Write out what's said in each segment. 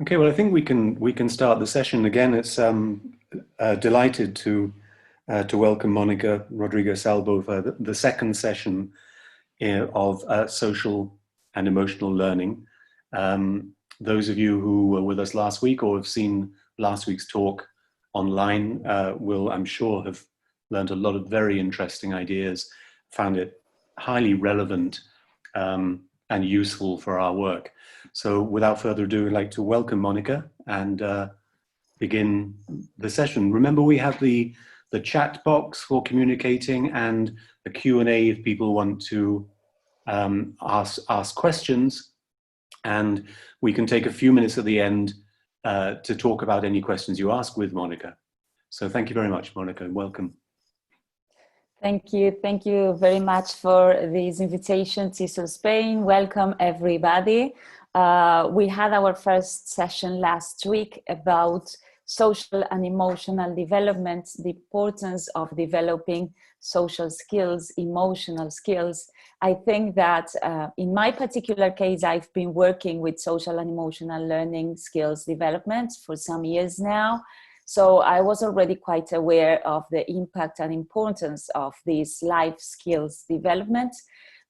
Okay, well, I think we can start the session again. It's delighted to welcome Monica Rodriguez Salvo for the second session of social and emotional learning. Those of you who were with us last week or have seen last week's talk online will, I'm sure, have learned a lot of very interesting ideas, found it highly relevant and useful for our work. So without further ado, I'd like to welcome Monica and begin the session. Remember, we have the chat box for communicating and the Q&A if people want to ask questions. And we can take a few minutes at the end to talk about any questions you ask with Monica. So thank you very much, Monica, and welcome. Thank you. Thank you very much for this invitation, TESOL Spain. Welcome, everybody. We had our first session last week about social and emotional development, the importance of developing social skills, emotional skills. I think that in my particular case, I've been working with social and emotional learning skills development for some years now. So I was already quite aware of the impact and importance of these life skills development.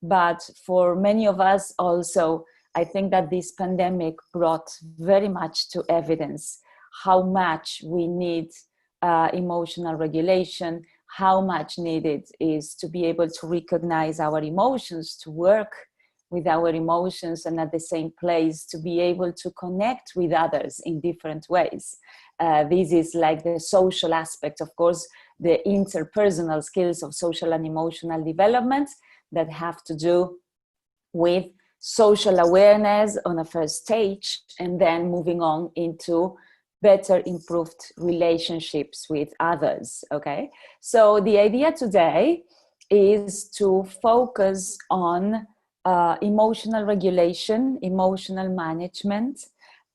But for many of us also, I think that this pandemic brought very much to evidence how much we need emotional regulation, how much needed is to be able to recognize our emotions, to work with our emotions, and at the same place to be able to connect with others in different ways. This is like the social aspect, of course, the interpersonal skills of social and emotional development that have to do with social awareness on a first stage, and then moving on into better improved relationships with others, okay? So the idea today is to focus on emotional regulation, emotional management,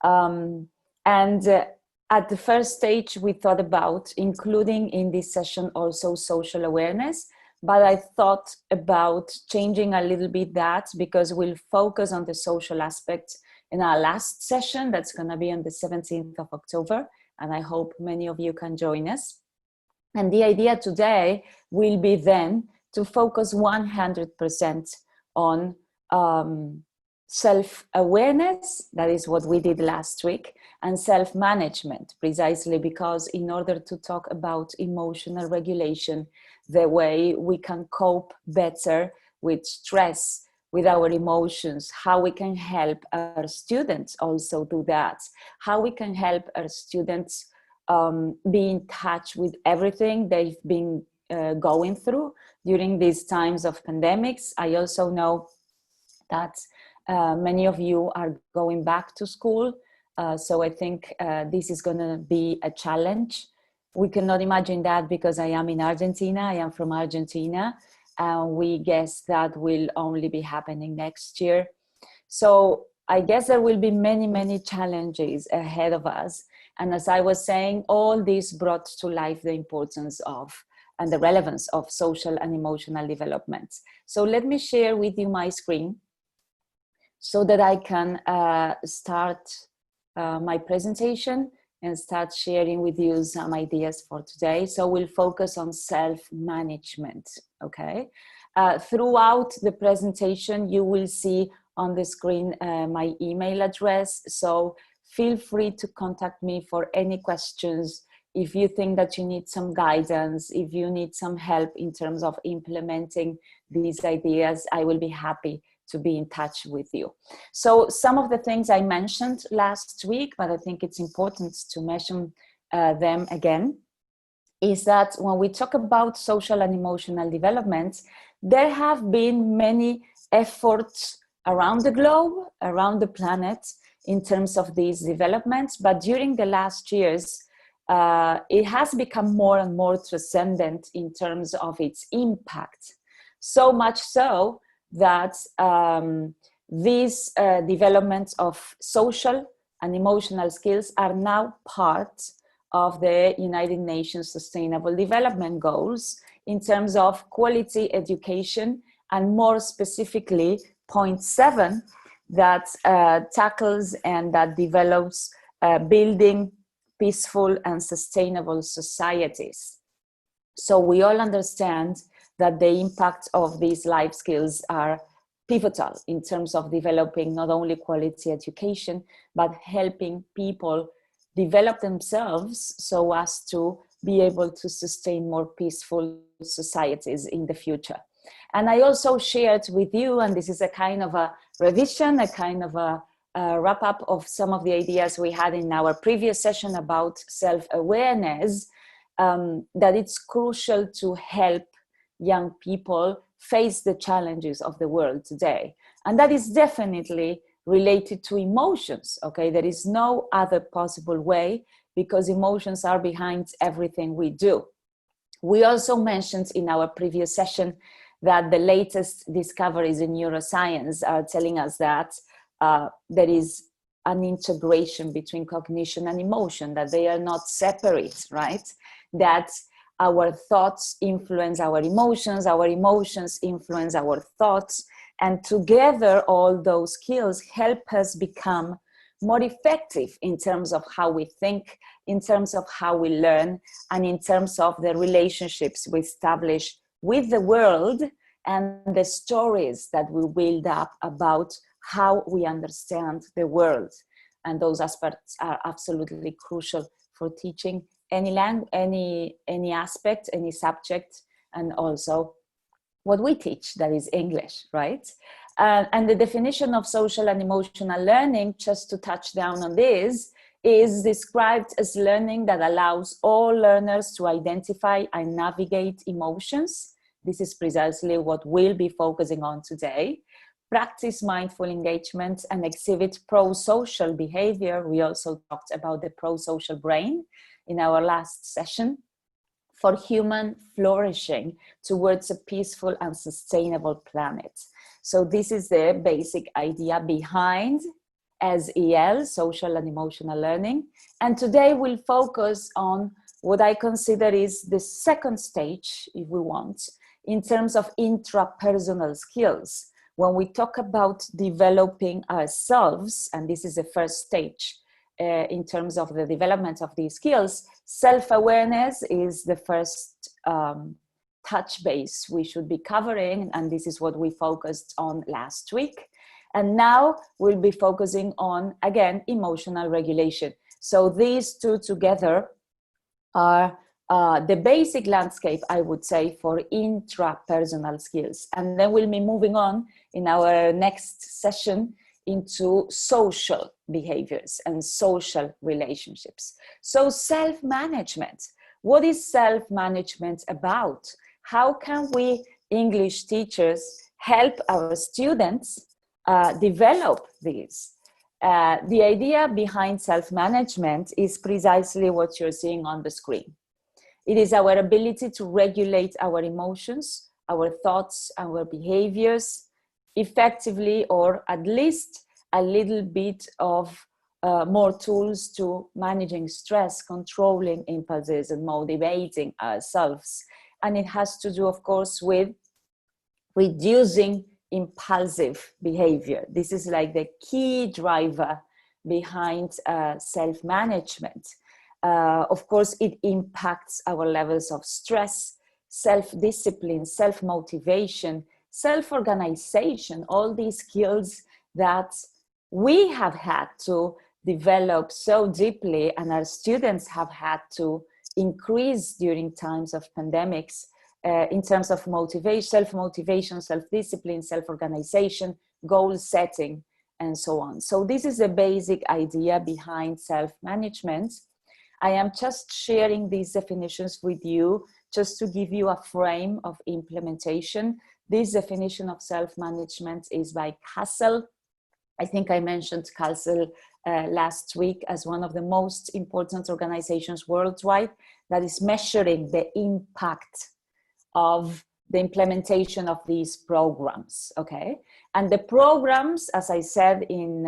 and at the first stage, we thought about including in this session also social awareness, but I thought about changing a little bit that because we'll focus on the social aspect in our last session. That's going to be on the 17th of October, and I hope many of you can join us. And the idea today will be then to focus 100% on self-awareness, that is what we did last week, and self-management, precisely because in order to talk about emotional regulation, the way we can cope better with stress, with our emotions, how we can help our students also do that, how we can help our students be in touch with everything they've been going through during these times of pandemics. I also know that many of you are going back to school. So I think this is going to be a challenge. We cannot imagine that because I am in Argentina. I am from Argentina. We guess that will only be happening next year. So I guess there will be many, many challenges ahead of us. And as I was saying, all this brought to life the importance of and the relevance of social and emotional development. So let me share with you my screen so that I can start my presentation and start sharing with you some ideas for today. So we'll focus on self-management, okay? Throughout the presentation, you will see on the screen my email address. So feel free to contact me for any questions. If you think that you need some guidance, if you need some help in terms of implementing these ideas, I will be happy to be in touch with you. So some of the things I mentioned last week, but I think it's important to mention them again, is that when we talk about social and emotional development, there have been many efforts around the globe, around the planet, in terms of these developments. But during the last years, it has become more and more transcendent in terms of its impact. So much so that these developments of social and emotional skills are now part of the United Nations Sustainable Development Goals in terms of quality education, and more specifically, point 7 that tackles and that develops building peaceful and sustainable societies. So we all understand that the impact of these life skills are pivotal in terms of developing not only quality education, but helping people develop themselves so as to be able to sustain more peaceful societies in the future. And I also shared with you, and this is a kind of a revision, a kind of a wrap up of some of the ideas we had in our previous session about self-awareness, that it's crucial to help young people face the challenges of the world today. And that is definitely related to emotions, okay? There is no other possible way, because emotions are behind everything we do. We also mentioned in our previous session that the latest discoveries in neuroscience are telling us that there is an integration between cognition and emotion, that they are not separate, right? That our thoughts influence our emotions influence our thoughts, and together all those skills help us become more effective in terms of how we think, in terms of how we learn, and in terms of the relationships we establish with the world and the stories that we build up about how we understand the world. And those aspects are absolutely crucial for teaching any aspect, any subject, and also what we teach, that is English, right? And the definition of social and emotional learning, just to touch down on this, is described as learning that allows all learners to identify and navigate emotions. This is precisely what we'll be focusing on today. Practice mindful engagement and exhibit pro-social behavior. We also talked about the pro-social brain in our last session, for human flourishing towards a peaceful and sustainable planet. So this is the basic idea behind SEL, social and emotional learning. And today we'll focus on what I consider is the second stage, if we want, in terms of intrapersonal skills. When we talk about developing ourselves, and this is the first stage in terms of the development of these skills, self-awareness is the first touch base we should be covering, and this is what we focused on last week. And now we'll be focusing on, again, emotional regulation. So these two together are the basic landscape, I would say, for intrapersonal skills. And then we'll be moving on in our next session into social behaviors and social relationships. So self-management. What is self-management about? How can we, English teachers, help our students develop this? The idea behind self-management is precisely what you're seeing on the screen. It is our ability to regulate our emotions, our thoughts, our behaviors effectively, or at least a little bit of more tools to managing stress, controlling impulses, and motivating ourselves. And it has to do, of course, with reducing impulsive behavior. This is like the key driver behind self-management. Of course, it impacts our levels of stress, self-discipline, self-motivation, self-organization, all these skills that we have had to develop so deeply, and our students have had to increase during times of pandemics in terms of motivation, self-motivation, self-discipline, self-organization, goal setting, and so on. So this is the basic idea behind self-management. I am just sharing these definitions with you just to give you a frame of implementation. This definition of self-management is by CASEL. I think I mentioned CASEL last week as one of the most important organizations worldwide that is measuring the impact of the implementation of these programs, okay? And the programs, as I said in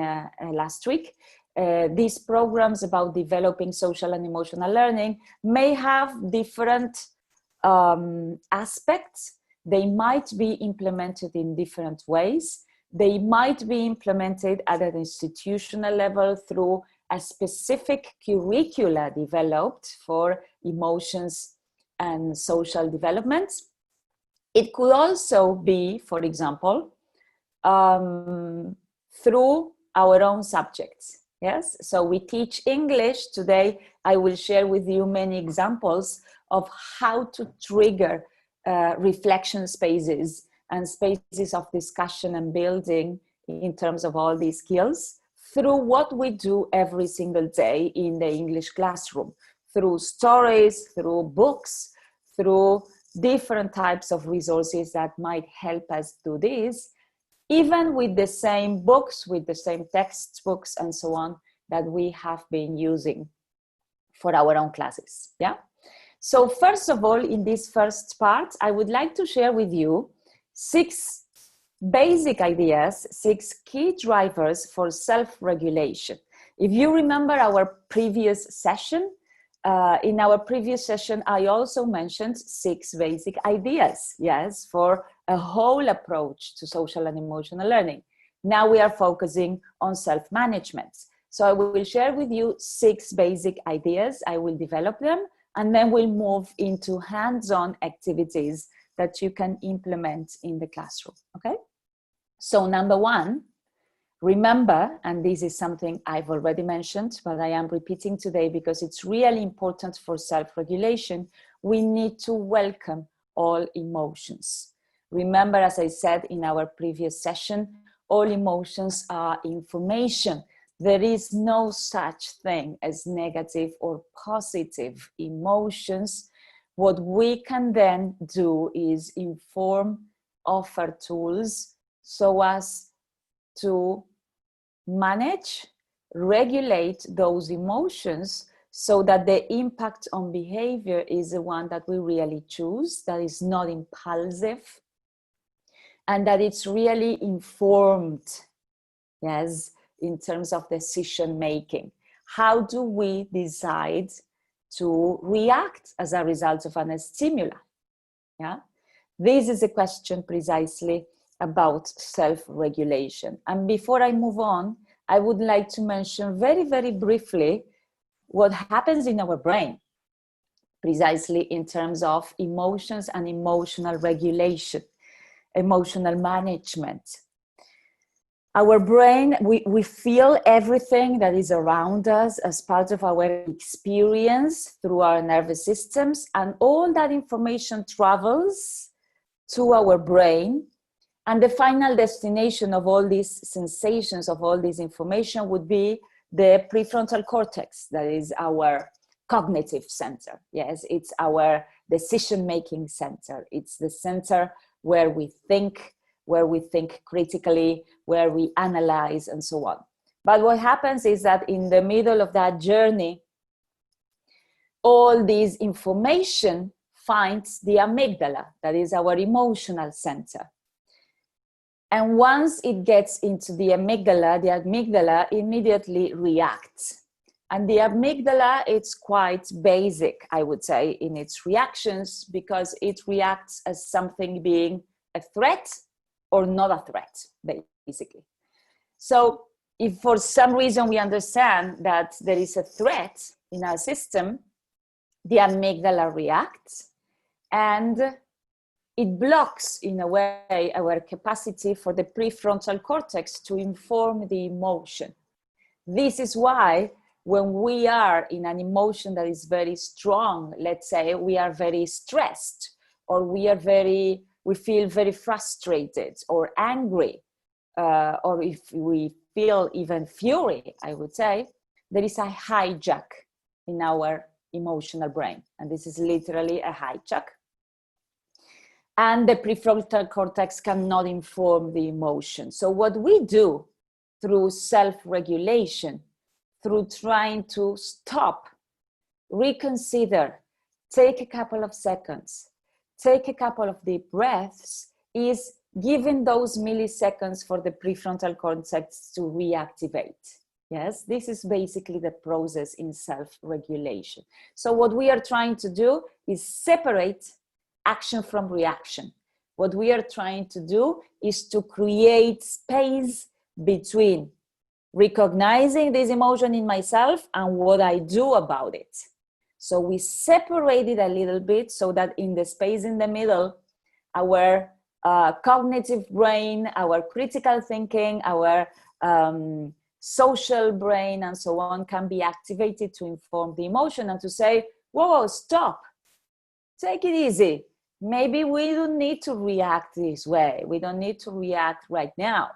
last week, these programs about developing social and emotional learning may have different aspects. They might be implemented in different ways. They might be implemented at an institutional level through a specific curricula developed for emotions and social development. It could also be, for example, through our own subjects. Yes, so we teach English. Today I will share with you many examples of how to trigger reflection spaces and spaces of discussion and building in terms of all these skills through what we do every single day in the English classroom, through stories, through books, through different types of resources that might help us do this, even with the same books, with the same textbooks and so on that we have been using for our own classes. Yeah. So first of all, in this first part, I would like to share with you 6 basic ideas, 6 key drivers for self-regulation. If you remember our previous session, in our previous session, I also mentioned 6 basic ideas, yes, for a whole approach to social and emotional learning. Now we are focusing on self-management. So I will share with you 6 basic ideas. I will develop them, and then we'll move into hands-on activities that you can implement in the classroom, okay? So number 1, remember, and this is something I've already mentioned, but I am repeating today because it's really important for self-regulation, we need to welcome all emotions. Remember, as I said in our previous session, all emotions are information. There is no such thing as negative or positive emotions. What we can then do is inform, offer tools so as to manage, regulate those emotions so that the impact on behavior is the one that we really choose, that is not impulsive, and that it's really informed, yes, in terms of decision making. How do we decide to react as a result of a stimuli? Yeah, this is a question precisely about self-regulation. And before I move on, I would like to mention very, very briefly what happens in our brain, precisely in terms of emotions and emotional regulation, emotional management. Our brain, we feel everything that is around us as part of our experience through our nervous systems, and all that information travels to our brain, and the final destination of all these sensations, of all this information, would be the prefrontal cortex, that is our cognitive center. Yes, it's our decision-making center. It's the center where we think critically, where we analyze, and so on. But what happens is that in the middle of that journey, all this information finds the amygdala, that is our emotional center. And once it gets into the amygdala immediately reacts. And the amygdala, it's quite basic, I would say, in its reactions, because it reacts as something being a threat or not a threat, basically. So if for some reason we understand that there is a threat in our system, the amygdala reacts, and it blocks, in a way, our capacity for the prefrontal cortex to inform the emotion. This is why when we are in an emotion that is very strong, let's say we are very stressed, or we feel very frustrated or angry, or if we feel even fury, I would say, there is a hijack in our emotional brain. And this is literally a hijack. And the prefrontal cortex cannot inform the emotion. So what we do through self-regulation, through trying to stop, reconsider, take a couple of seconds, take a couple of deep breaths, is giving those milliseconds for the prefrontal cortex to reactivate. Yes, this is basically the process in self-regulation. So what we are trying to do is separate action from reaction. What we are trying to do is to create space between recognizing this emotion in myself and what I do about it. So we separate it a little bit so that in the space in the middle, our cognitive brain, our critical thinking, our social brain and so on can be activated to inform the emotion and to say, whoa, stop, take it easy. Maybe we don't need to react this way. We don't need to react right now,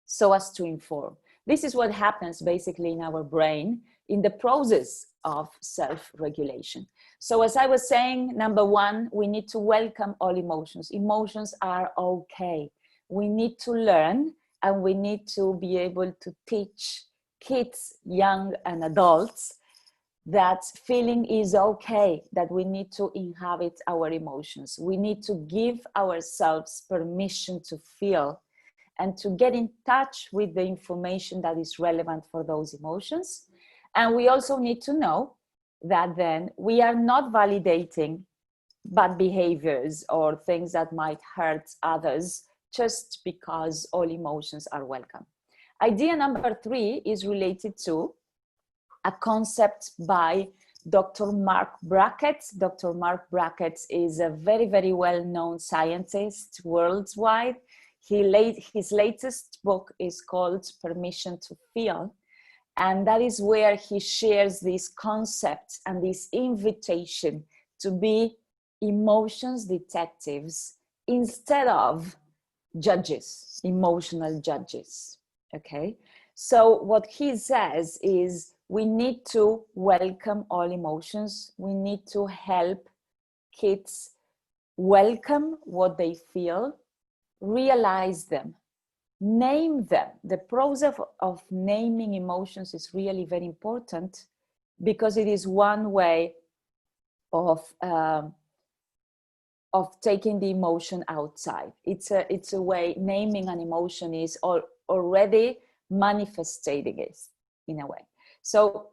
so as to inform. This is what happens basically in our brain in the process of self-regulation. So as I was saying, number one, we need to welcome all emotions. Emotions are okay. We need to learn and we need to be able to teach kids, young and adults that feeling is okay, that we need to inhabit our emotions. We need to give ourselves permission to feel and to get in touch with the information that is relevant for those emotions. And we also need to know that then we are not validating bad behaviors or things that might hurt others just because all emotions are welcome. Idea number 3 is related to a concept by Dr. Mark Brackett. Dr. Mark Brackett is a very, very well-known scientist worldwide. His latest book is called Permission to Feel. And that is where he shares this concept and this invitation to be emotions detectives instead of judges, emotional judges, okay? So what he says is we need to welcome all emotions. We need to help kids welcome what they feel, realize them, name them. The process of naming emotions is really very important because it is one way of taking the emotion outside. It's a way, naming an emotion is already manifesting it in a way. So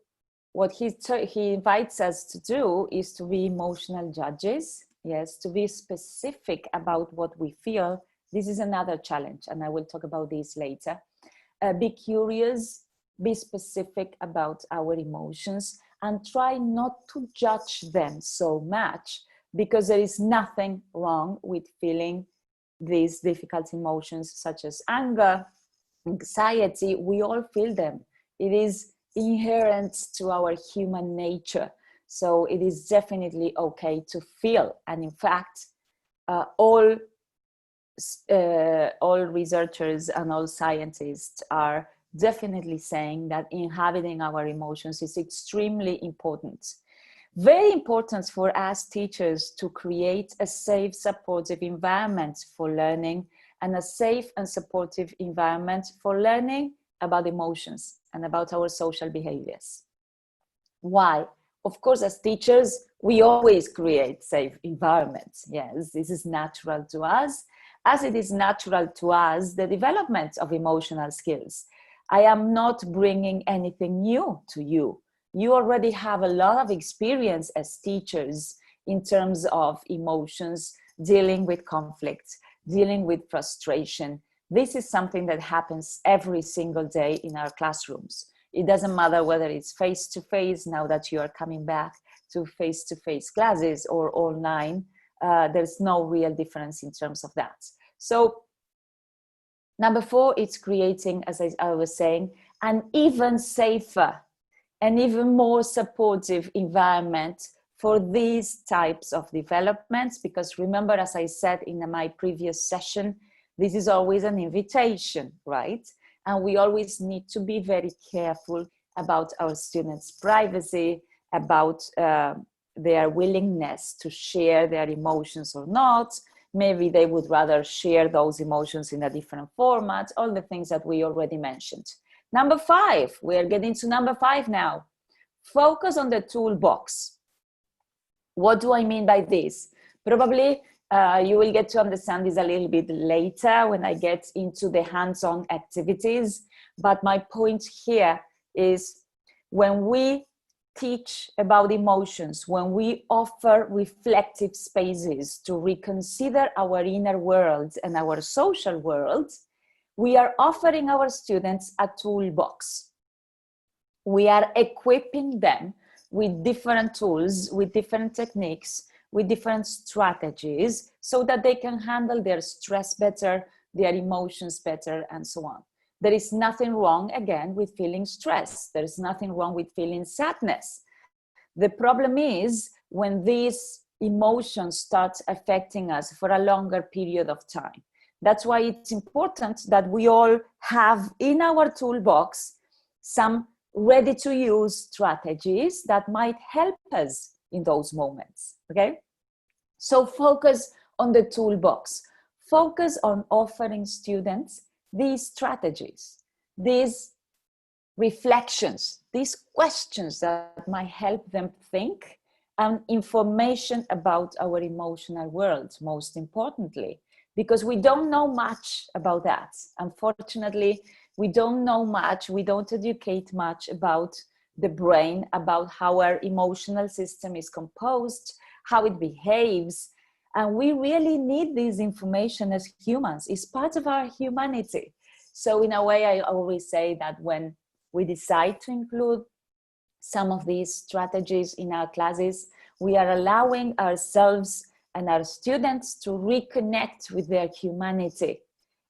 what he invites us to do is to be emotional judges, yes, to be specific about what we feel. This is another challenge, and I will talk about this later. Be curious, be specific about our emotions, and try not to judge them so much, because there is nothing wrong with feeling these difficult emotions such as anger, anxiety. We all feel them. It is inherent to our human nature. So it is definitely okay to feel. And in fact, all researchers and all scientists are definitely saying that inhabiting our emotions is extremely important. Very important for us teachers to create a safe, supportive environment for learning, and a safe and supportive environment for learning about emotions and about our social behaviors. Why? Of course, as teachers, we always create safe environments. Yes, this is natural to us, as it is natural to us the development of emotional skills. I am not bringing anything new to you. You already have a lot of experience as teachers in terms of emotions, dealing with conflict, dealing with frustration. This is something that happens every single day in our classrooms. It doesn't matter whether it's face-to-face, now that you are coming back to face-to-face classes, or online. There's no real difference in terms of that. So number 4, it's creating, as I was saying, an even safer and even more supportive environment for these types of developments. Because remember, as I said in my previous session, this is always an invitation, right? And we always need to be very careful about our students' privacy, about their willingness to share their emotions or not. Maybe they would rather share those emotions in a different format, all the things that we already mentioned. Number 5, we are getting to number 5 now. Focus on the toolbox. What do I mean by this? Probably you will get to understand this a little bit later when I get into the hands-on activities. But my point here is, when we teach about emotions, when we offer reflective spaces to reconsider our inner world and our social world, we are offering our students a toolbox. We are equipping them with different tools, with different techniques, with different strategies, so that they can handle their stress better, their emotions better, and so on. There is nothing wrong, again, with feeling stress. There is nothing wrong with feeling sadness. The problem is when these emotions start affecting us for a longer period of time. That's why it's important that we all have in our toolbox some ready-to-use strategies that might help us in those moments, okay? So focus on the toolbox. Focus on offering students these strategies, these reflections, these questions that might help them think, and information about our emotional world, most importantly, because we don't know much about that. Unfortunately, we don't know much, we don't educate much about the brain, about how our emotional system is composed, how it behaves. And we really need this information as humans. It's part of our humanity. So in a way, I always say that when we decide to include some of these strategies in our classes, we are allowing ourselves and our students to reconnect with their humanity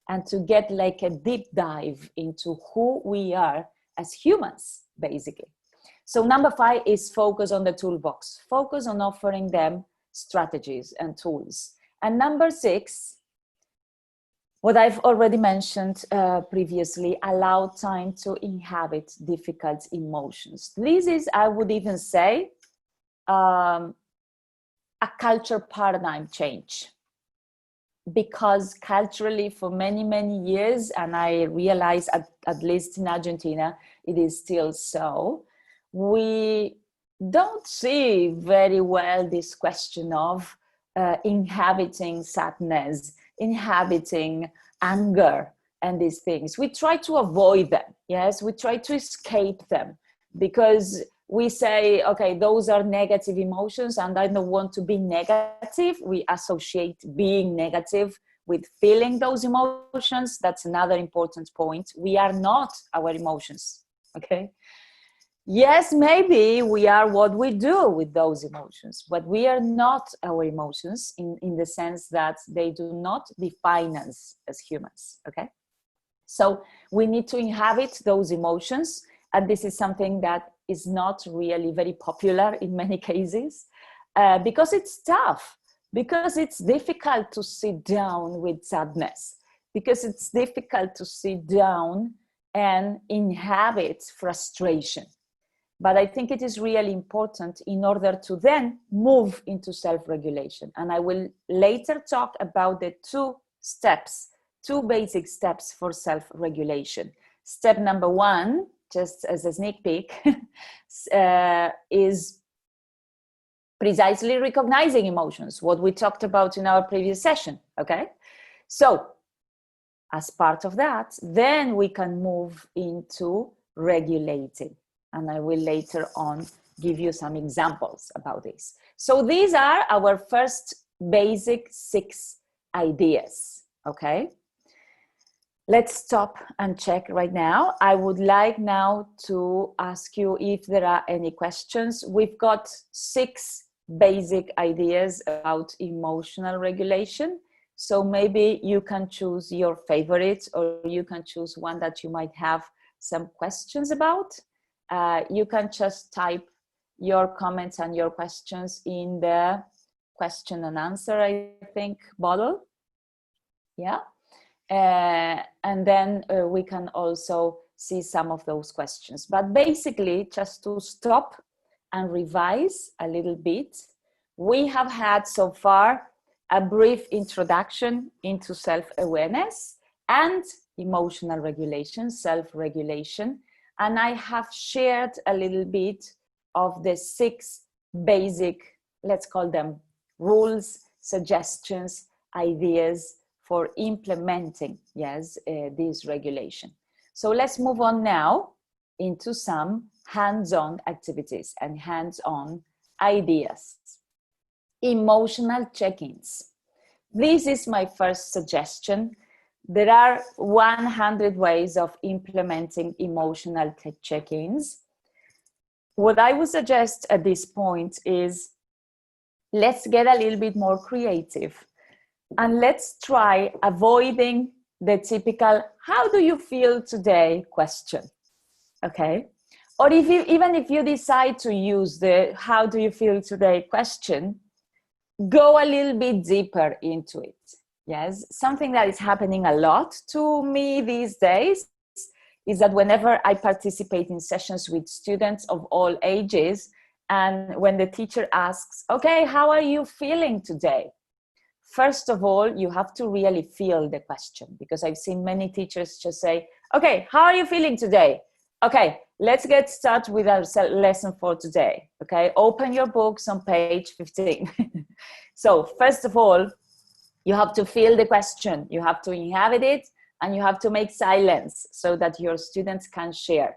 and to get like a deep dive into who we are as humans, basically. So number 5 is focus on the toolbox. Focus on offering them strategies and tools. And number 6, what I've already mentioned previously, allow time to inhabit difficult emotions. This is, I would even say, a culture paradigm change. Because culturally, for many, many years, and I realize at least in Argentina, it is still so, we don't see very well this question of inhabiting sadness, inhabiting anger, and these things. We try to avoid them, yes? We try to escape them because we say, okay, those are negative emotions and I don't want to be negative. We associate being negative with feeling those emotions. That's another important point. We are not our emotions, okay? Yes, maybe we are what we do with those emotions, but we are not our emotions in the sense that they do not define us as humans, okay? So we need to inhabit those emotions, and this is something that is not really very popular in many cases because it's tough, because it's difficult to sit down with sadness, because it's difficult to sit down and inhabit frustration. But I think it is really important in order to then move into self-regulation. And I will later talk about the 2 steps, 2 basic steps for self-regulation. Step number 1, just as a sneak peek, is precisely recognizing emotions, what we talked about in our previous session, okay? So, as part of that, then we can move into regulating. And I will later on give you some examples about this. So these are our first basic 6 ideas, okay? Let's stop and check right now. I would like now to ask you if there are any questions. We've got 6 basic ideas about emotional regulation. So maybe you can choose your favorite, or you can choose one that you might have some questions about. You can just type your comments and your questions in the question and answer, I think, bottle. Yeah. And then we can also see some of those questions. But basically, just to stop and revise a little bit, we have had so far a brief introduction into self-awareness and emotional regulation, self-regulation. And I have shared a little bit of the 6 basic, let's call them rules, suggestions, ideas for implementing, yes, this regulation. So let's move on now into some hands-on activities and hands-on ideas. Emotional check-ins. This is my first suggestion. there are 100 ways of implementing emotional check-ins. What I would suggest at this point is, let's get a little bit more creative and let's try avoiding the typical, how do you feel today question, okay? Or even if you decide to use the how do you feel today question, go a little bit deeper into it. Yes, something that is happening a lot to me these days is that whenever I participate in sessions with students of all ages, and when the teacher asks, okay, how are you feeling today? First of all, you have to really feel the question, because I've seen many teachers just say, okay, how are you feeling today? Okay, let's get started with our lesson for today. Okay, open your books on page 15. So first of all, you have to feel the question, you have to inhabit it, and you have to make silence so that your students can share.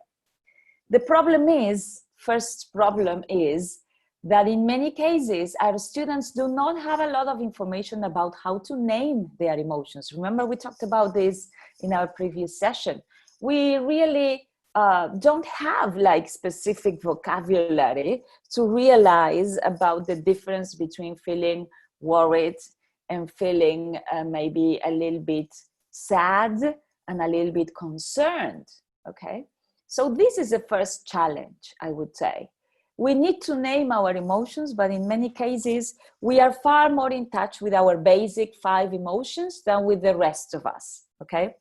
The problem is, first problem is that in many cases, our students do not have a lot of information about how to name their emotions. Remember, we talked about this in our previous session. We really don't have like specific vocabulary to realize about the difference between feeling worried and feeling maybe a little bit sad and a little bit concerned, okay? So this is the first challenge, I would say. We need to name our emotions, but in many cases, we are far more in touch with our basic 5 emotions than with the rest of us, okay?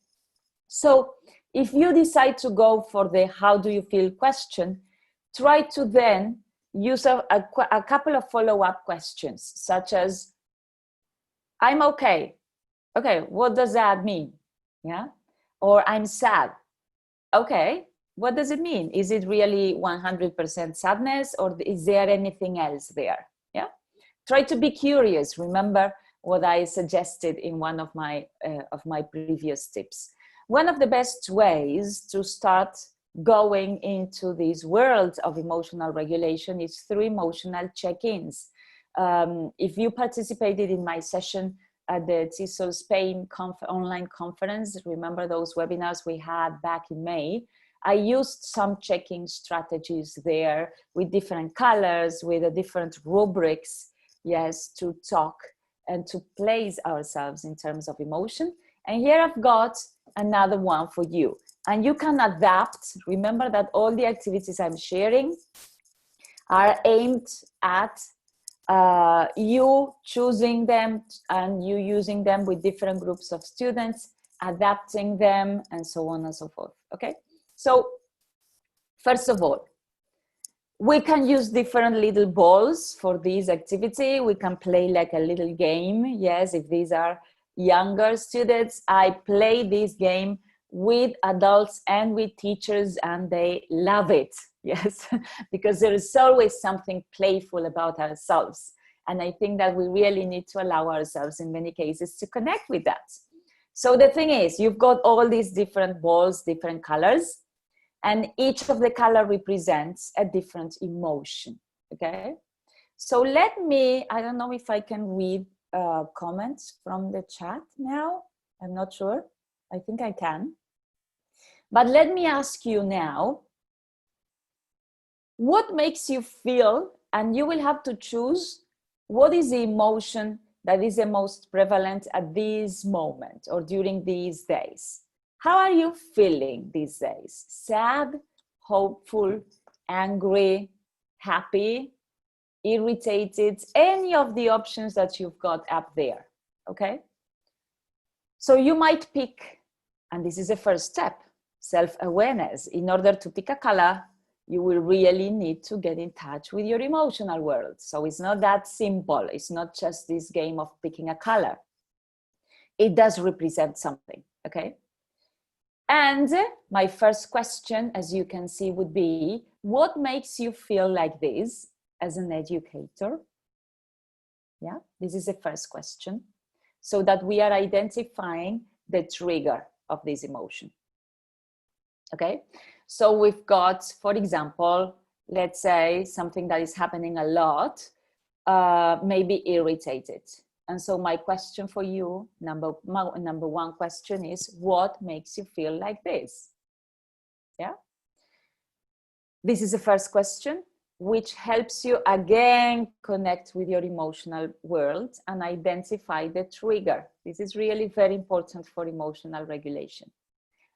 So if you decide to go for the how do you feel question, try to then use a couple of follow-up questions, such as, I'm okay. Okay, what does that mean? Yeah? Or I'm sad. Okay, what does it mean? Is it really 100% sadness, or is there anything else there? Yeah? Try to be curious. Remember what I suggested in one of my previous tips. One of the best ways to start going into this world of emotional regulation is through emotional check-ins. If you participated in my session at the TESOL Spain online conference, remember those webinars we had back in May, I used some checking strategies there with different colors, with a different rubrics, yes, to talk and to place ourselves in terms of emotion. And here I've got another one for you. And you can adapt. Remember that all the activities I'm sharing are aimed at you choosing them and you using them with different groups of students, adapting them, and so on and so forth, okay? So, first of all, we can use different little balls for this activity. We can play like a little game. Yes, if these are younger students, I play this game with adults and with teachers, and they love it. Yes, because there is always something playful about ourselves. And I think that we really need to allow ourselves in many cases to connect with that. So the thing is, you've got all these different balls, different colors, and each of the color represents a different emotion, okay? So let me, I don't know if I can read comments from the chat now. I'm not sure. I think I can. But let me ask you now, what makes you feel, and you will have to choose what is the emotion that is the most prevalent at this moment or during these days. How are you feeling these days? Sad, hopeful, angry, happy, irritated, any of the options that you've got up there, okay? So you might pick, and this is the first step, self-awareness. In order to pick a color, you will really need to get in touch with your emotional world. So it's not that simple. It's not just this game of picking a color. It does represent something, okay? And my first question, as you can see, would be, what makes you feel like this as an educator? Yeah, this is the first question. So that we are identifying the trigger of this emotion. Okay, so we've got, for example, let's say something that is happening a lot, maybe irritated. And so my question for you, number one question is, what makes you feel like this? Yeah. This is the first question, which helps you again connect with your emotional world and identify the trigger. This is really very important for emotional regulation.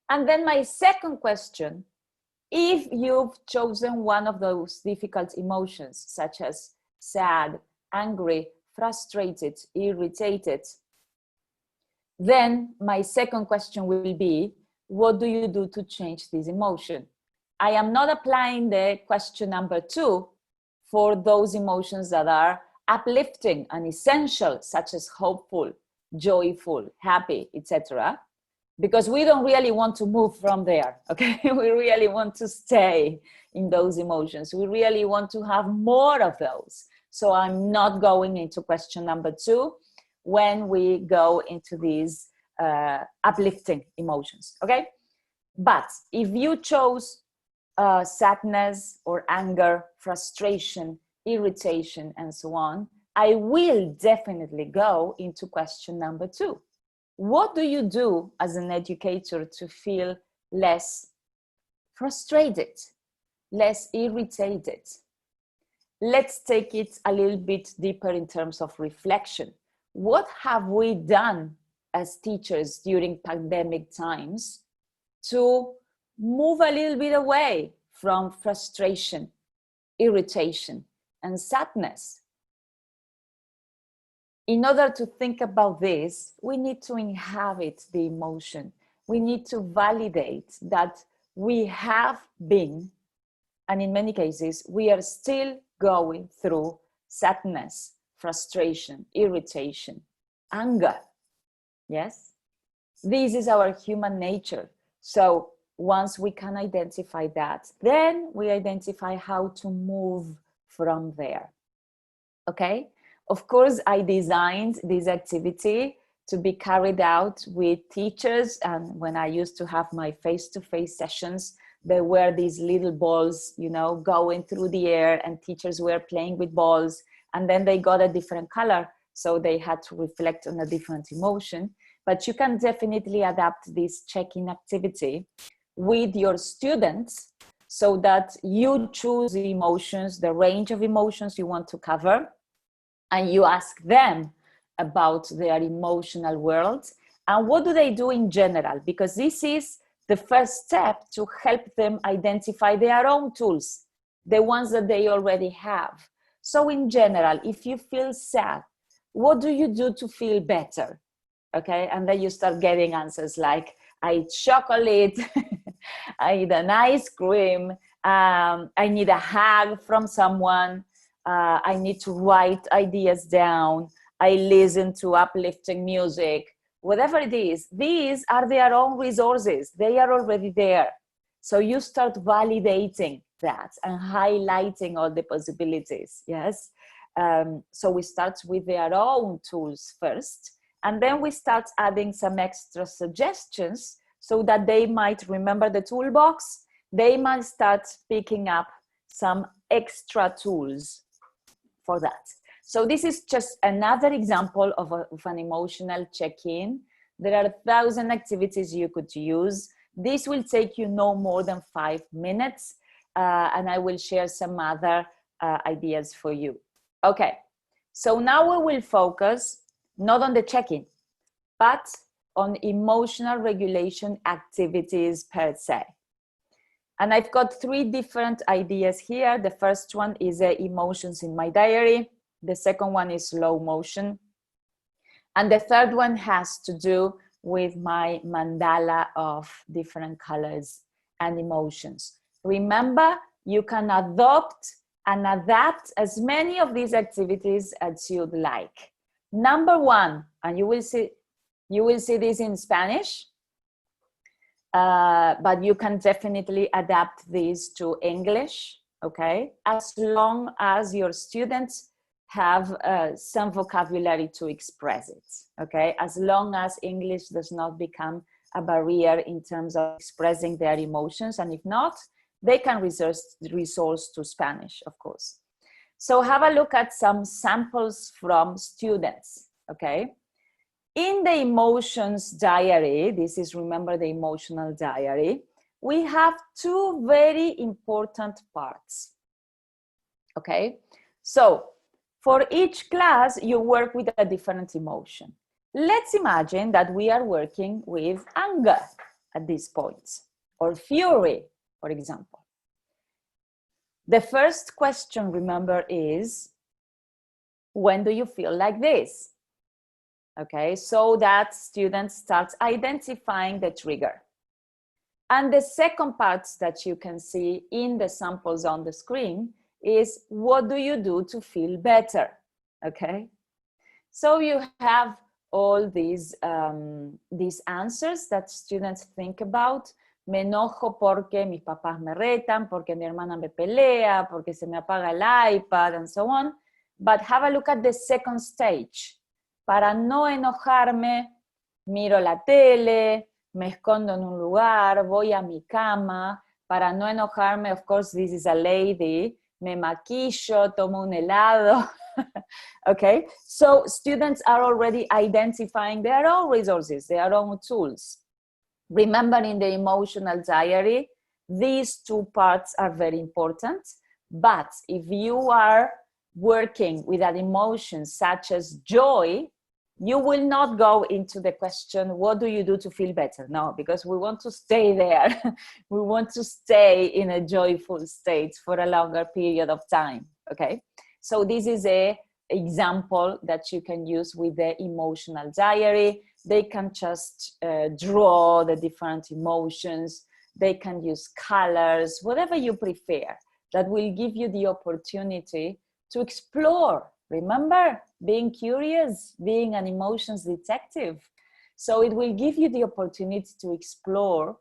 And then my second question, if you've chosen one of those difficult emotions, such as sad, angry, frustrated, irritated, then my second question will be, what do you do to change this emotion? I am not applying the question number 2 for those emotions that are uplifting and essential, such as hopeful, joyful, happy, etc. Because we don't really want to move from there, okay? We really want to stay in those emotions. We really want to have more of those. So I'm not going into question number 2 when we go into these uplifting emotions, okay? But if you chose sadness or anger, frustration, irritation, and so on, I will definitely go into question number 2. What do you do as an educator to feel less frustrated, less irritated? Let's take it a little bit deeper in terms of reflection. What have we done as teachers during pandemic times to move a little bit away from frustration, irritation, and sadness? In order to think about this, we need to inhabit the emotion. We need to validate that we have been, and in many cases, we are still going through sadness, frustration, irritation, anger. Yes? This is our human nature. So once we can identify that, then we identify how to move from there. Okay? Of course, I designed this activity to be carried out with teachers. And when I used to have my face-to-face sessions, there were these little balls, you know, going through the air, and teachers were playing with balls, and then they got a different color. So they had to reflect on a different emotion. But you can definitely adapt this check-in activity with your students so that you choose the emotions, the range of emotions you want to cover, and you ask them about their emotional world and what do they do in general, because this is the first step to help them identify their own tools, the ones that they already have. So in general, if you feel sad, what do you do to feel better? Okay, and then you start getting answers like, I eat chocolate, I eat an ice cream, I need a hug from someone, I need to write ideas down, I listen to uplifting music, whatever it is. These are their own resources. They are already there. So you start validating that and highlighting all the possibilities, yes? So we start with their own tools first, and then we start adding some extra suggestions so that they might remember the toolbox. They might start picking up some extra tools for that. So this is just another example of an emotional check-in. There are 1,000 activities you could use. This will take you no more than 5 minutes, and I will share some other ideas for you. Okay, so now we will focus not on the check-in, but on emotional regulation activities per se. And I've got 3 different ideas here. The first one is emotions in my diary. The second one is slow motion. And the third one has to do with my mandala of different colors and emotions. Remember, you can adopt and adapt as many of these activities as you'd like. Number 1, and you will see this in Spanish, but you can definitely adapt these to English, okay? As long as your students have some vocabulary to express it, okay? As long as English does not become a barrier in terms of expressing their emotions, and if not, they can resource to Spanish, of course. So have a look at some samples from students. okay? In the emotions diary, this is, remember, the emotional diary, we have two very important parts, okay? So for each class, you work with a different emotion. Let's imagine that we are working with anger at this point, or fury, for example. The first question, remember, is, when do you feel like this? Okay, so that student starts identifying the trigger. And the second part that you can see in the samples on the screen is, what do you do to feel better? Okay, so you have all these answers that students think about. Me enojo porque mis papás me retan, porque mi hermana me pelea, porque se me apaga el iPad, and so on. But have a look at the second stage. Para no enojarme, miro la tele, me escondo en un lugar, voy a mi cama. Para no enojarme, of course, this is a lady, me maquillo, tomo un helado. Okay, so students are already identifying their own resources, their own tools. Remember, in the emotional diary, these two parts are very important. But if you are working with an emotion such as joy, you will not go into the question, what do you do to feel better? No, because we want to stay there. We want to stay in a joyful state for a longer period of time, okay? So this is an example that you can use with the emotional diary. They can just draw the different emotions. They can use colors, whatever you prefer, that will give you the opportunity to explore. Remember, being curious, being an emotions detective. So it will give you the opportunity to explore,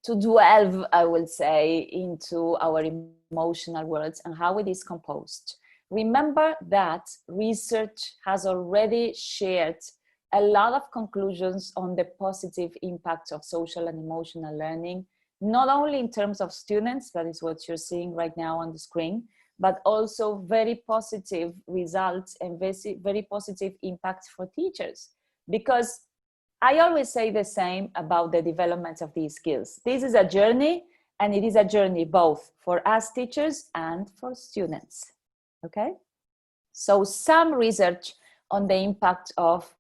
to delve, I will say, into our emotional worlds and how it is composed. Remember that research has already shared a lot of conclusions on the positive impact of social and emotional learning, not only in terms of students, that is what you're seeing right now on the screen, but also very positive results and very positive impact for teachers. Because I always say the same about the development of these skills. This is a journey, and it is a journey both for us teachers and for students, okay? So some research on the impact of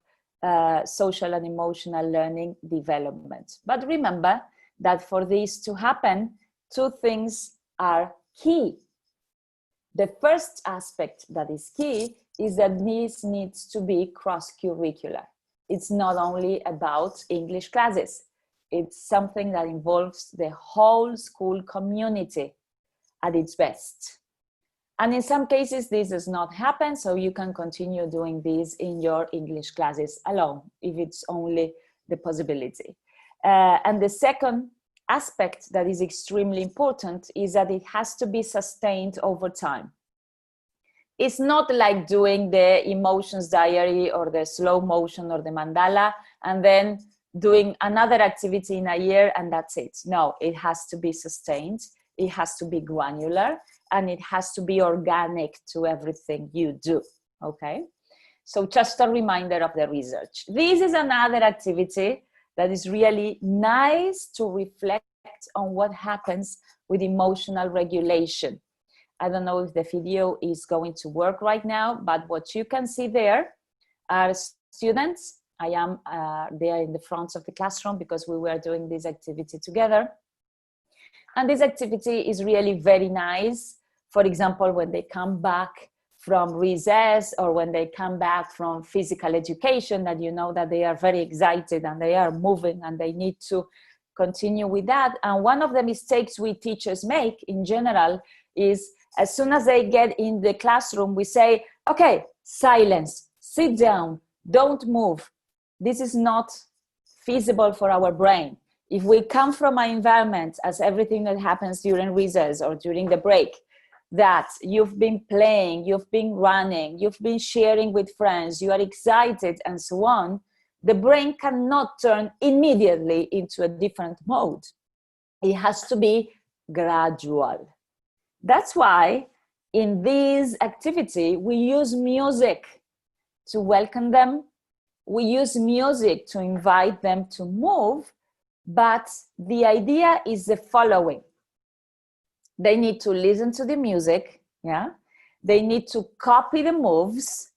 social and emotional learning development. But remember that for this to happen, two things are key. The first aspect that is key is that this needs to be cross-curricular. It's not only about English classes. It's something that involves the whole school community at its best. And in some cases, this does not happen, so you can continue doing this in your English classes alone, if it's only the possibility. And the second aspect that is extremely important is that it has to be sustained over time. It's not like doing the emotions diary or the slow motion or the mandala and then doing another activity in a year and that's it. No, it has to be sustained. It has to be granular and it has to be organic to everything you do, okay? So just a reminder of the research. This is another activity that is really nice to reflect on what happens with emotional regulation. I don't know if the video is going to work right now, but what you can see there are students. I am there in the front of the classroom because we were doing this activity together. And this activity is really very nice. For example, when they come back from recess or when they come back from physical education, that you know that they are very excited and they are moving and they need to continue with that. And one of the mistakes we teachers make in general is as soon as they get in the classroom, we say, okay, silence, sit down, don't move. This is not feasible for our brain. If we come from an environment, as everything that happens during recess or during the break, that you've been playing, you've been running, you've been sharing with friends, you are excited and so on, the brain cannot turn immediately into a different mode. It has to be gradual. That's why in this activity, we use music to welcome them. We use music to invite them to move, but the idea is the following. They need to listen to the music, yeah? They need to copy the moves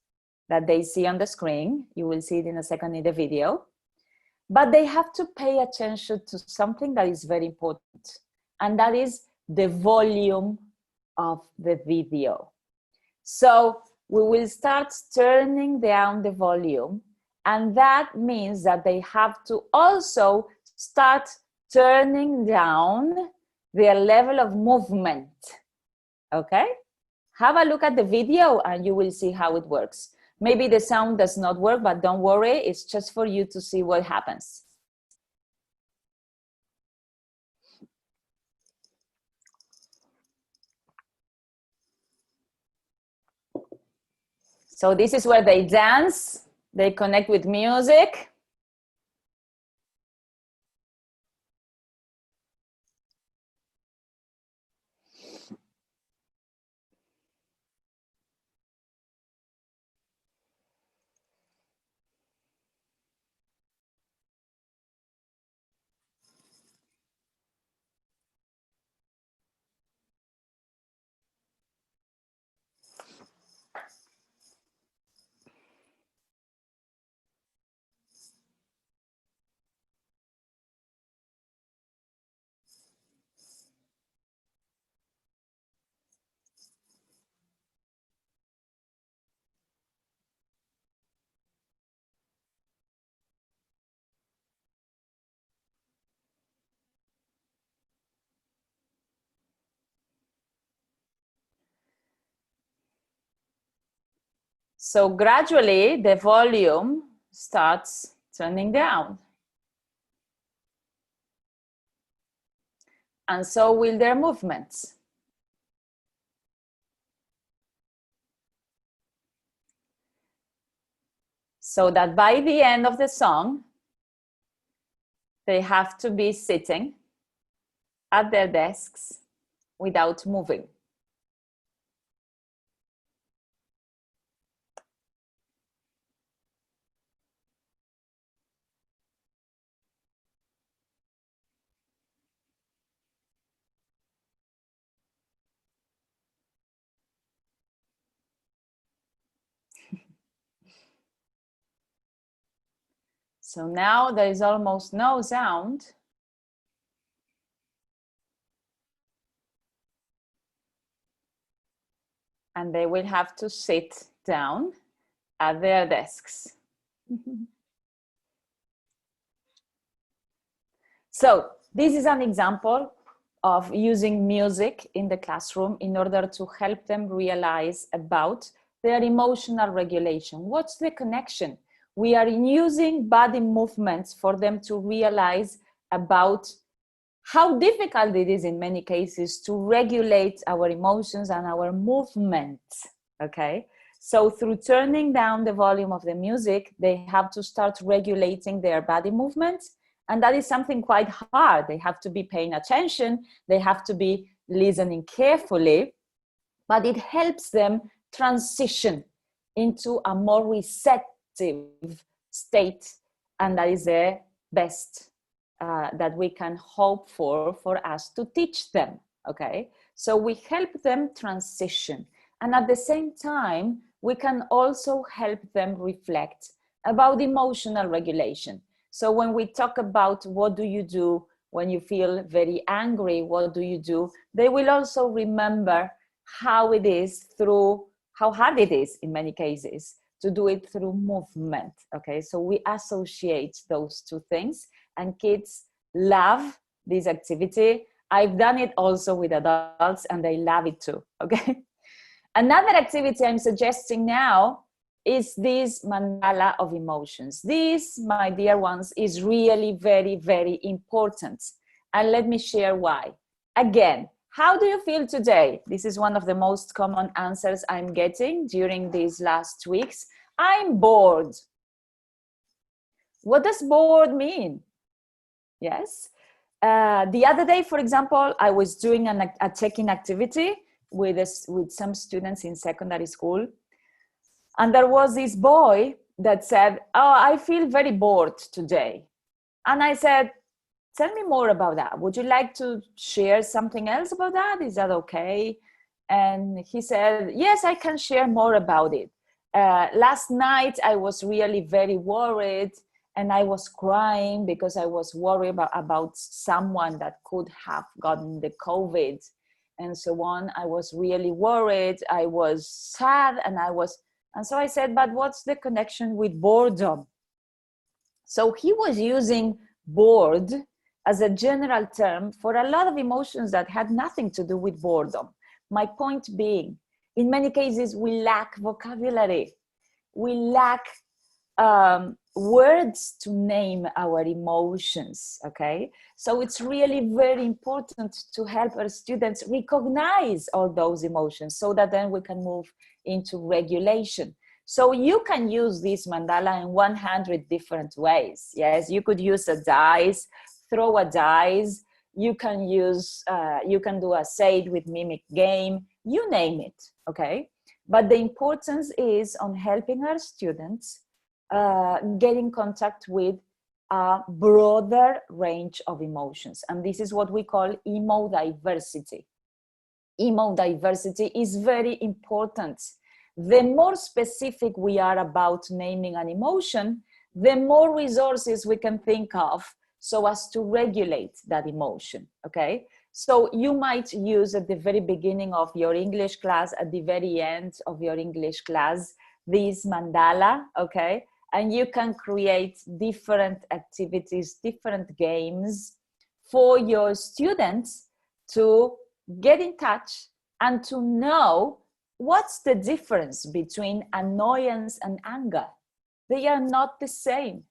that they see on the screen. You will see it in a second in the video. But they have to pay attention to something that is very important, and that is the volume of the video. So we will start turning down the volume, and that means that they have to also start turning down their level of movement, okay? Have a look at the video and you will see how it works. Maybe the sound does not work, but don't worry, it's just for you to see what happens. So this is where they dance, they connect with music. So gradually the volume starts turning down. And so will their movements. So that by the end of the song, they have to be sitting at their desks without moving. So now there is almost no sound. And they will have to sit down at their desks. So this is an example of using music in the classroom in order to help them realize about their emotional regulation. What's the connection? We are using body movements for them to realize about how difficult it is in many cases to regulate our emotions and our movements, okay? So through turning down the volume of the music, they have to start regulating their body movements. And that is something quite hard. They have to be paying attention. They have to be listening carefully, but it helps them transition into a more receptive state. And that is the best that we can hope for us to teach them, okay? So we help them transition. And at the same time, we can also help them reflect about emotional regulation. So when we talk about what do you do when you feel very angry, what do you do? They will also remember how it is through, how hard it is in many cases to do it through movement, okay? So we associate those two things and kids love this activity. I've done it also with adults and they love it too, okay? Another activity I'm suggesting now is this mandala of emotions. This, my dear ones, is really very, very important. And let me share why. Again, how do you feel today? This is one of the most common answers I'm getting during these last weeks. I'm bored. What does bored mean? Yes. The other day, for example, I was doing a check-in activity with some students in secondary school. And there was this boy that said, oh, I feel very bored today. And I said, tell me more about that. Would you like to share something else about that? Is that okay? And he said, yes, I can share more about it. Last night, I was really very worried and I was crying because I was worried about someone that could have gotten the COVID and so on. I was really worried. I was sad and so I said, but what's the connection with boredom? So he was using bored as a general term for a lot of emotions that had nothing to do with boredom. My point being, in many cases, we lack vocabulary. We lack words to name our emotions, okay? So it's really very important to help our students recognize all those emotions so that then we can move into regulation. So you can use this mandala in 100 different ways. Yes, you could use a dice, throw a dice. You can use, you can do a say it with mimic game, you name it, okay? But the importance is on helping our students get in contact with a broader range of emotions. And this is what we call emo diversity. Emo diversity is very important. The more specific we are about naming an emotion, the more resources we can think of so as to regulate that emotion, okay? So you might use at the very beginning of your English class, at the very end of your English class, this mandala, okay? And you can create different activities, different games for your students to get in touch and to know what's the difference between annoyance and anger. They are not the same.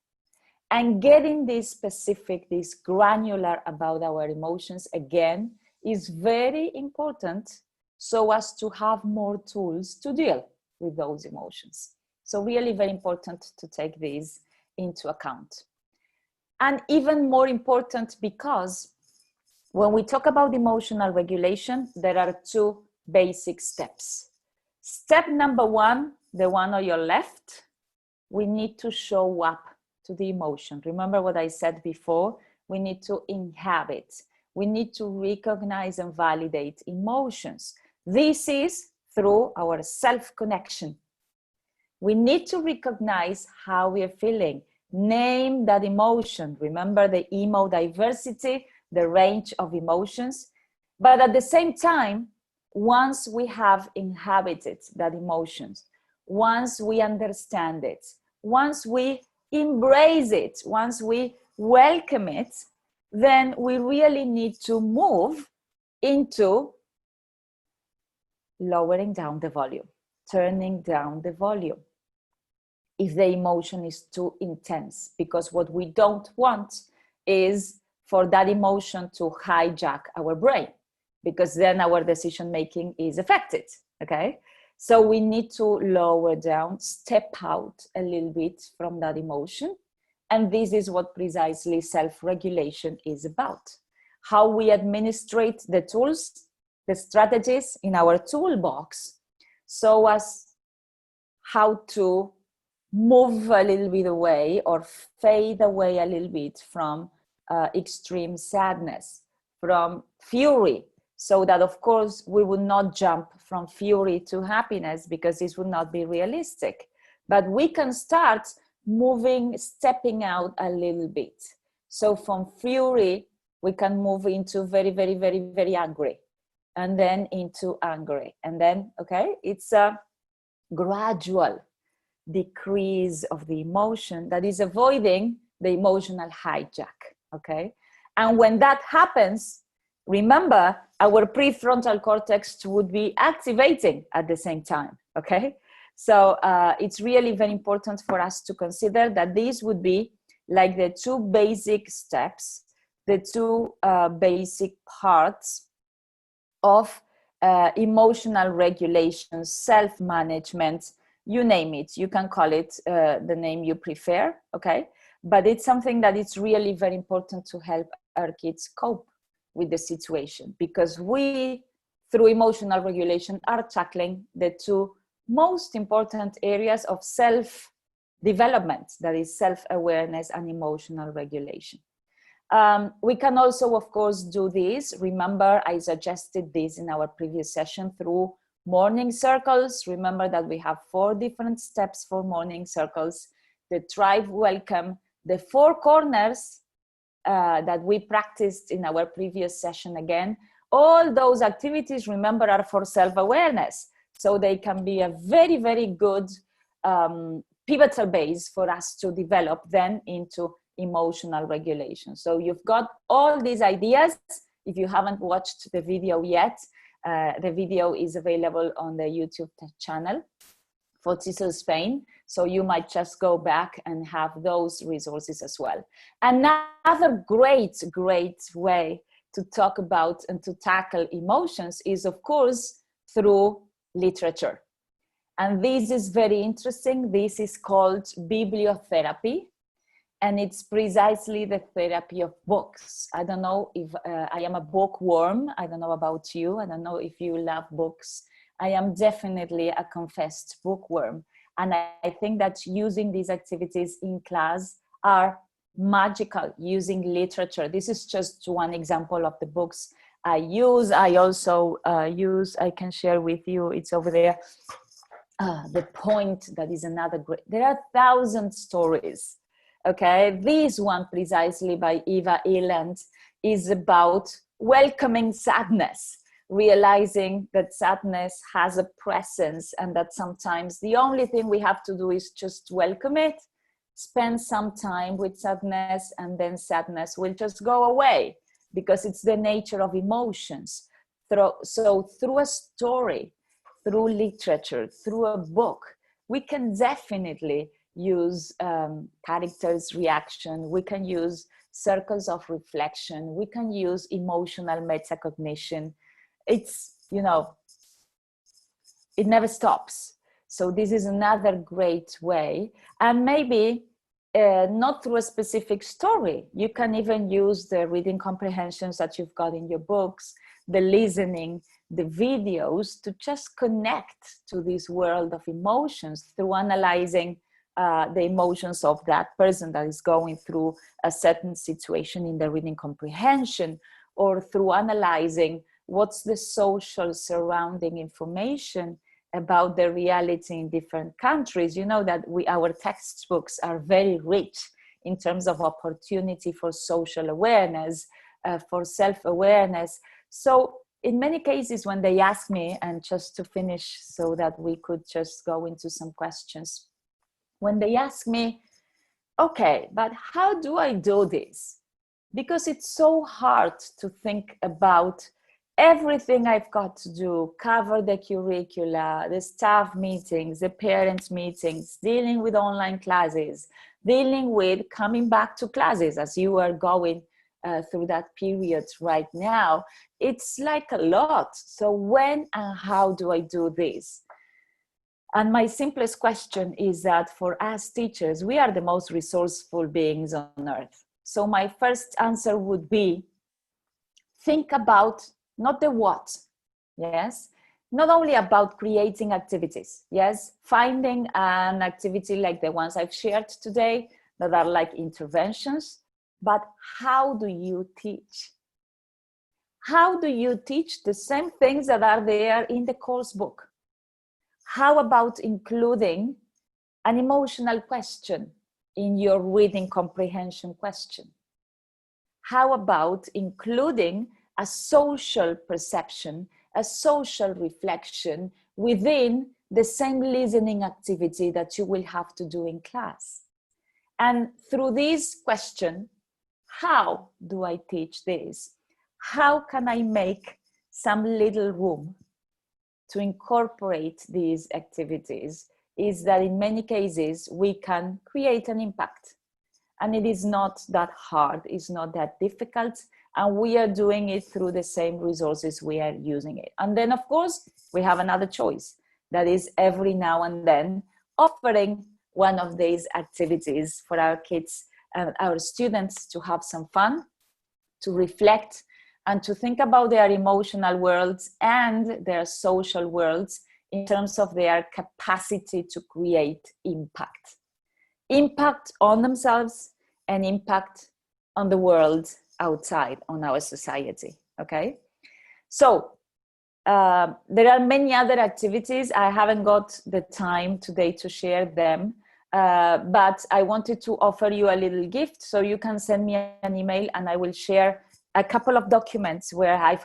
And getting this specific, this granular about our emotions, again, is very important so as to have more tools to deal with those emotions. So really very important to take these into account. And even more important because when we talk about emotional regulation, there are two basic steps. Step number one, the one on your left, we need to show up to the emotion. Remember what I said before? We need to inhabit. We need to recognize and validate emotions. This is through our self-connection. We need to recognize how we are feeling. Name that emotion. Remember the emo diversity, the range of emotions. But at the same time, once we have inhabited that emotions, once we understand it, once we embrace it, once we welcome it, then we really need to move into lowering down the volume, turning down the volume if the emotion is too intense, because what we don't want is for that emotion to hijack our brain, because then our decision making is affected, okay? So we need to lower down, step out a little bit from that emotion. And this is what precisely self-regulation is about. How we administrate the tools, the strategies in our toolbox, so as how to move a little bit away or fade away a little bit from extreme sadness, from fury, so that of course we would not jump from fury to happiness because this would not be realistic. But we can start moving, stepping out a little bit. So from fury, we can move into very, very, very, very angry, and then into angry. And then, okay, it's a gradual decrease of the emotion that is avoiding the emotional hijack, okay? And when that happens, remember, our prefrontal cortex would be activating at the same time, okay? So it's really very important for us to consider that these would be like the two basic steps, the two basic parts of emotional regulation, self-management, you name it. You can call it the name you prefer, okay? But it's something that it's really very important to help our kids cope with the situation, because we, through emotional regulation, are tackling the two most important areas of self-development, that is self-awareness and emotional regulation. We can also, of course, do this. Remember, I suggested this in our previous session through morning circles. Remember that we have 4 different steps for morning circles: the tribe welcome, the 4 corners that we practiced in our previous session again. All those activities, remember, are for self-awareness. So they can be a very, very good pivotal base for us to develop then into emotional regulation. So you've got all these ideas. If you haven't watched the video yet, the video is available on the YouTube channel for TESOL Spain. So you might just go back and have those resources as well. Another great way to talk about and to tackle emotions is, of course, through literature. And this is very interesting. This is called bibliotherapy. And it's precisely the therapy of books. I don't know if I am a bookworm. I don't know about you. I don't know if you love books. I am definitely a confessed bookworm. And I think that using these activities in class are magical, using literature. This is just one example of the books I use. I also use, I can share with you, it's over there, The Point. That is another great, there are 1,000 stories. Okay, this one precisely by Eva Eland is about welcoming sadness, realizing that sadness has a presence and that sometimes the only thing we have to do is just welcome it, spend some time with sadness, and then sadness will just go away because it's the nature of emotions. So through a story, through literature, through a book, we can definitely use characters' reaction, we can use circles of reflection, we can use emotional metacognition. It's, you know, it never stops. So this is another great way. And maybe not through a specific story. You can even use the reading comprehensions that you've got in your books, the listening, the videos, to just connect to this world of emotions through analyzing the emotions of that person that is going through a certain situation in the reading comprehension, or through analyzing what's the social surrounding information about the reality in different countries. You know that our textbooks are very rich in terms of opportunity for social awareness, for self-awareness. So in many cases when they ask me, and just to finish so that we could just go into some questions, when they ask me, okay, but how do I do this? Because it's so hard to think about everything I've got to do, cover the curricula, the staff meetings, the parents meetings, dealing with online classes, dealing with coming back to classes as you are going through that period right now. It's like a lot. So when and how do I do this? And my simplest question is that for us teachers, we are the most resourceful beings on earth. So my first answer would be, think about not the what, yes? Not only about creating activities, yes? Finding an activity like the ones I've shared today that are like interventions, but how do you teach? How do you teach the same things that are there in the course book? How about including an emotional question in your reading comprehension question? How about including a social perception, a social reflection within the same listening activity that you will have to do in class? And through this question, how do I teach this? How can I make some little room to incorporate these activities? Is that in many cases we can create an impact, and it is not that hard, it's not that difficult, and we are doing it through the same resources we are using it. And then of course we have another choice, that is every now and then offering one of these activities for our kids and our students to have some fun, to reflect, and to think about their emotional worlds and their social worlds in terms of their capacity to create impact. Impact on themselves and impact on the world outside, on our society, okay? So there are many other activities. I haven't got the time today to share them, but I wanted to offer you a little gift, so you can send me an email and I will share a couple of documents where I've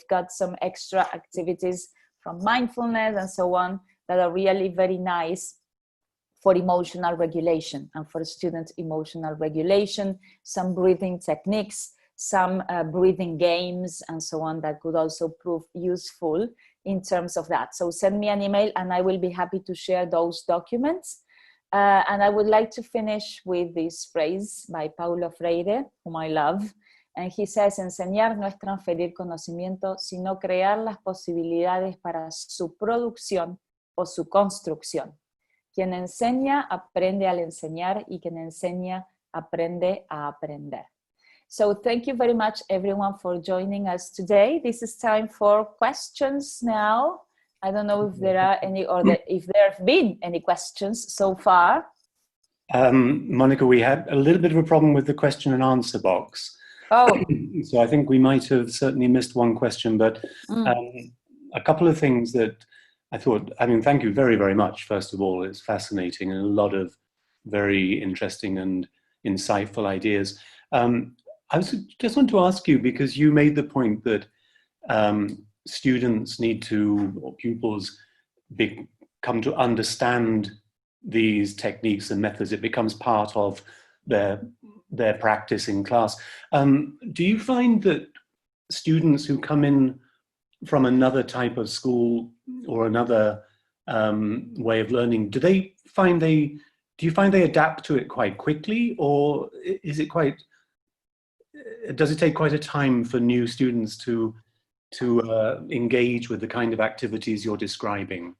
got some extra activities from mindfulness and so on that are really very nice for emotional regulation and for student emotional regulation, some breathing techniques, some breathing games and so on that could also prove useful in terms of that. So send me an email and I will be happy to share those documents. And I would like to finish with this phrase by Paulo Freire, whom I love. And he says, enseñar no es transferir conocimiento, sino crear las posibilidades para su producción o su construcción. Quien enseña, aprende al enseñar, y quien enseña, aprende a aprender. So thank you very much, everyone, for joining us today. This is time for questions now. I don't know if there are any, or if there have been any questions so far. Monica, we had a little bit of a problem with the question and answer box. Oh. So I think we might have certainly missed one question, but a couple of things that I thought, I mean, thank you very, very much, first of all. It's fascinating and a lot of very interesting and insightful ideas. I just want to ask you, because you made the point that students need to, or pupils come to understand these techniques and methods. It becomes part of their practice in class. Do you find that students who come in from another type of school or another way of learning, do you find they adapt to it quite quickly, or is it does it take quite a time for new students to engage with the kind of activities you're describing?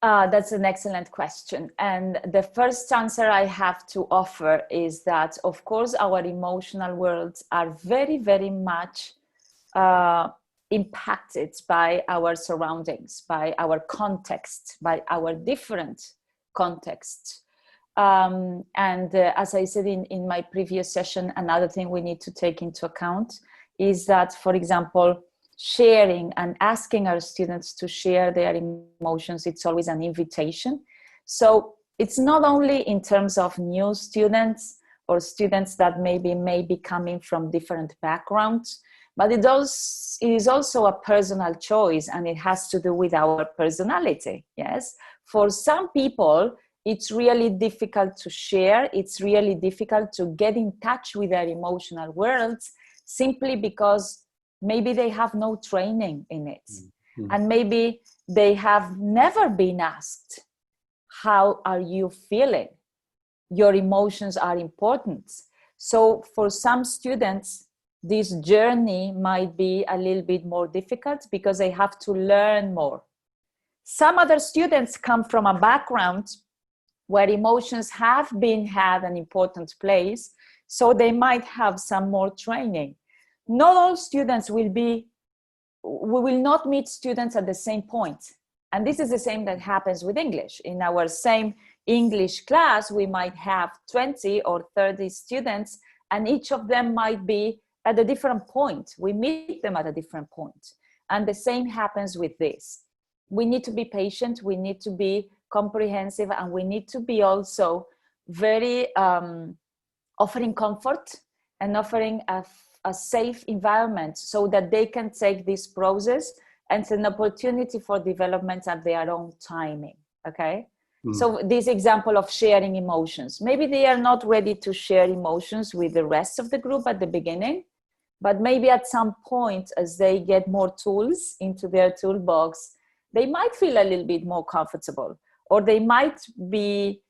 That's an excellent question. And the first answer I have to offer is that, of course, our emotional worlds are very, very much impacted by our surroundings, by our context, by our different contexts. As I said in my previous session, another thing we need to take into account is that, for example, sharing and asking our students to share their emotions, it's always an invitation. So it's not only in terms of new students or students that may be coming from different backgrounds, but it is also a personal choice, and it has to do with our personality. Yes, for some people, it's really difficult to share. It's really difficult to get in touch with their emotional worlds, simply because maybe they have no training in it. Mm-hmm. And maybe they have never been asked, how are you feeling? Your emotions are important. So for some students, this journey might be a little bit more difficult because they have to learn more. Some other students come from a background where emotions have had an important place, so they might have some more training. Not all students we will not meet students at the same point. And this is the same that happens with English. In our same English class, we might have 20 or 30 students, and each of them might be at a different point. We meet them at a different point. And the same happens with this. We need to be patient, we need to be comprehensive, and we need to be also very offering comfort and offering a safe environment so that they can take this process and it's an opportunity for development at their own timing, okay? So this example of sharing emotions, maybe they are not ready to share emotions with the rest of the group at the beginning, but maybe at some point as they get more tools into their toolbox, they might feel a little bit more comfortable, or they might be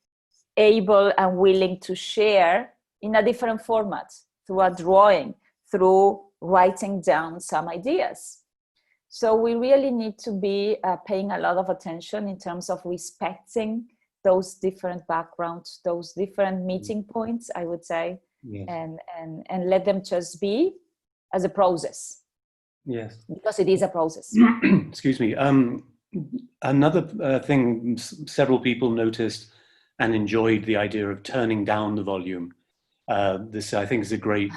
able and willing to share in a different format, through a drawing, through writing down some ideas. So we really need to be paying a lot of attention in terms of respecting those different backgrounds, those different meeting points, I would say, yes. and let them just be as a process. Yes. Because it is a process. Excuse me. Another thing several people noticed and enjoyed the idea of turning down the volume. This, I think, is a great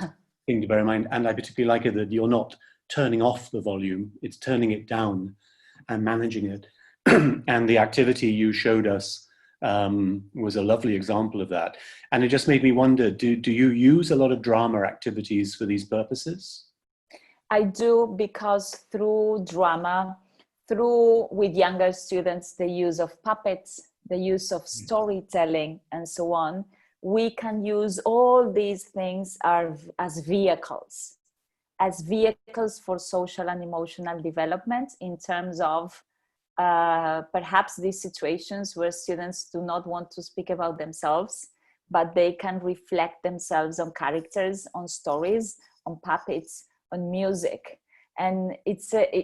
thing to bear in mind. And I particularly like it that you're not turning off the volume, it's turning it down and managing it. And the activity you showed us was a lovely example of that. And it just made me wonder, do you use a lot of drama activities for these purposes? I do, because through drama, through with younger students, the use of puppets, the use of storytelling, and so on, we can use all these things as vehicles for social and emotional development, in terms of perhaps these situations where students do not want to speak about themselves, but they can reflect themselves on characters, on stories, on puppets, on music. And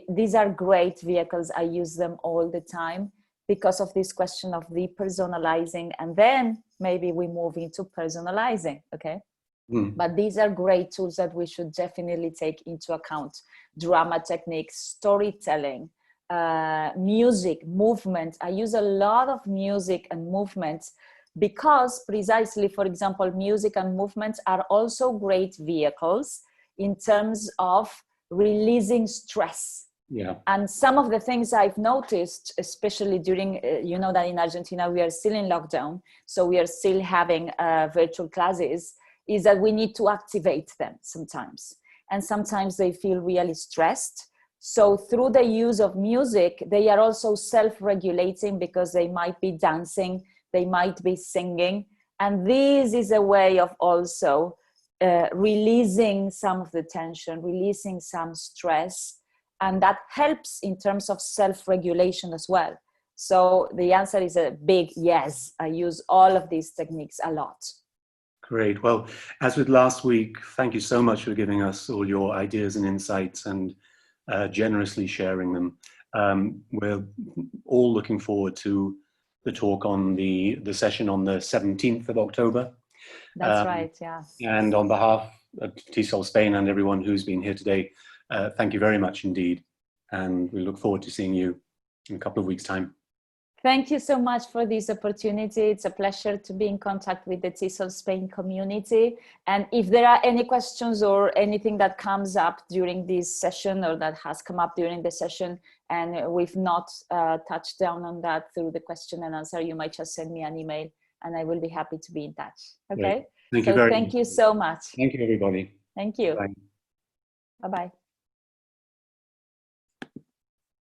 these are great vehicles. I use them all the time because of this question of depersonalizing, and then maybe we move into personalizing, okay? But these are great tools that we should definitely take into account. Drama techniques, storytelling, music, movement. I use a lot of music and movements because precisely, for example, music and movements are also great vehicles in terms of releasing stress. Yeah. And some of the things I've noticed, especially during, you know that in Argentina, we are still in lockdown, so we are still having virtual classes, is that we need to activate them sometimes. And sometimes they feel really stressed. So through the use of music, they are also self-regulating because they might be dancing, they might be singing. And this is a way of also releasing some of the tension, releasing some stress. And that helps in terms of self-regulation as well. So the answer is a big yes. I use all of these techniques a lot. Great. Well, as with last week, thank you so much for giving us all your ideas and insights and generously sharing them. We're all looking forward to the talk on the session on the 17th of October. That's right, yeah. And on behalf of TESOL Spain and everyone who's been here today, thank you very much indeed. And we look forward to seeing you in a couple of weeks' time. Thank you so much for this opportunity. It's a pleasure to be in contact with the TESOL Spain community. And if there are any questions or anything that comes up during this session, or that has come up during the session, and we've not touched down on that through the question and answer, you might just send me an email and I will be happy to be in touch. Okay? Great. Thank you very much. Thank you so much. Thank you, everybody. Thank you. Bye. Bye-bye.